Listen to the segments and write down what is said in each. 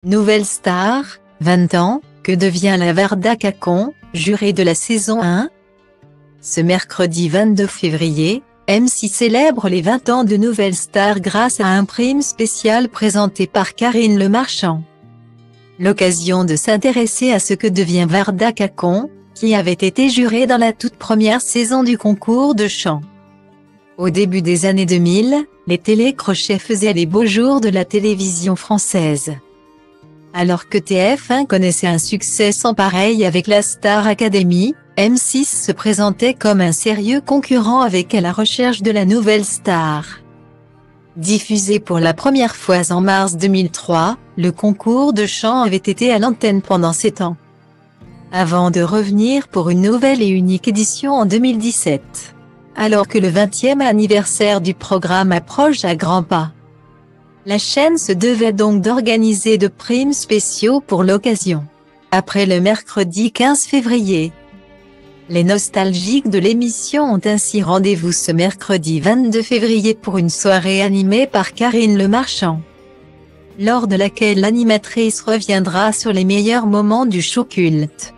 Nouvelle star, 20 ans, que devient la Varda Cacon, jurée de la saison 1? Ce mercredi 22 février, M6 célèbre les 20 ans de Nouvelle Star grâce à un prime spécial présenté par Karine Le Marchand. L'occasion de s'intéresser à ce que devient Varda Cacon, qui avait été jurée dans la toute première saison du concours de chant. Au début des années 2000, les télécrochets faisaient les beaux jours de la télévision française. Alors que TF1 connaissait un succès sans pareil avec la Star Academy, M6 se présentait comme un sérieux concurrent avec À la recherche de la nouvelle star. Diffusé pour la première fois en mars 2003, le concours de chant avait été à l'antenne pendant 7 ans. Avant de revenir pour une nouvelle et unique édition en 2017. Alors que le 20e anniversaire du programme approche à grands pas. La chaîne se devait donc d'organiser de primes spéciaux pour l'occasion. Après le mercredi 15 février. Les nostalgiques de l'émission ont ainsi rendez-vous ce mercredi 22 février pour une soirée animée par Karine Le Marchand. Lors de laquelle l'animatrice reviendra sur les meilleurs moments du show culte.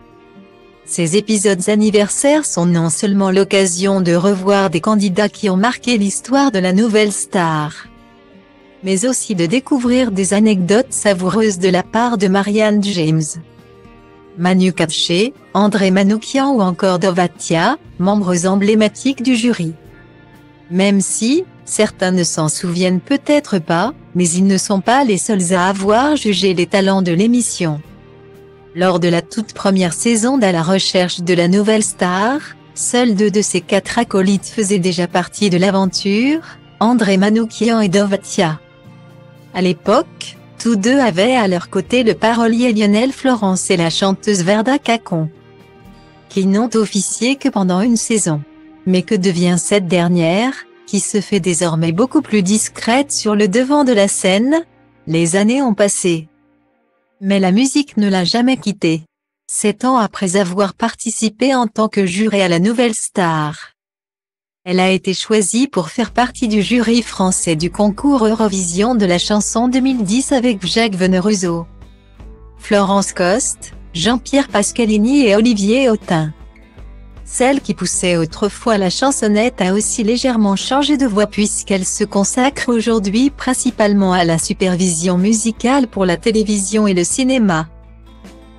Ces épisodes anniversaires sont non seulement l'occasion de revoir des candidats qui ont marqué l'histoire de la nouvelle star, mais aussi de découvrir des anecdotes savoureuses de la part de Marianne James, Manu Katché, André Manoukian ou encore Dovatia, membres emblématiques du jury. Même si, certains ne s'en souviennent peut-être pas, mais ils ne sont pas les seuls à avoir jugé les talents de l'émission. Lors de la toute première saison d'À la recherche de la nouvelle star, seuls 2 de ces 4 acolytes faisaient déjà partie de l'aventure, André Manoukian et Dovatia. À l'époque, tous deux avaient à leur côté le parolier Lionel Florence et la chanteuse Varda Cacon, qui n'ont officié que pendant une saison. Mais que devient cette dernière, qui se fait désormais beaucoup plus discrète sur le devant de la scène? Les années ont passé. Mais la musique ne l'a jamais quittée. 7 ans après avoir participé en tant que jurée à la nouvelle star. Elle a été choisie pour faire partie du jury français du concours Eurovision de la chanson 2010 avec Jacques Veneruso, Florence Coste, Jean-Pierre Pascalini et Olivier Autain. Celle qui poussait autrefois la chansonnette a aussi légèrement changé de voix puisqu'elle se consacre aujourd'hui principalement à la supervision musicale pour la télévision et le cinéma.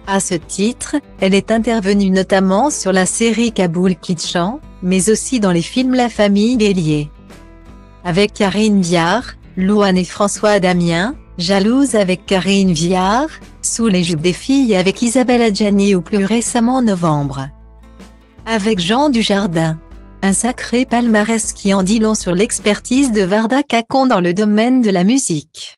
À ce titre, elle est intervenue notamment sur la série Kaboul Kids Chant, mais aussi dans les films La Famille Bélier. Avec Karine Viard, Louane et François Damien, Jalouse avec Karine Viard, Sous les jupes des filles avec Isabelle Adjani ou plus récemment Novembre, avec Jean Dujardin. Un sacré palmarès qui en dit long sur l'expertise de Varda Cacon dans le domaine de la musique.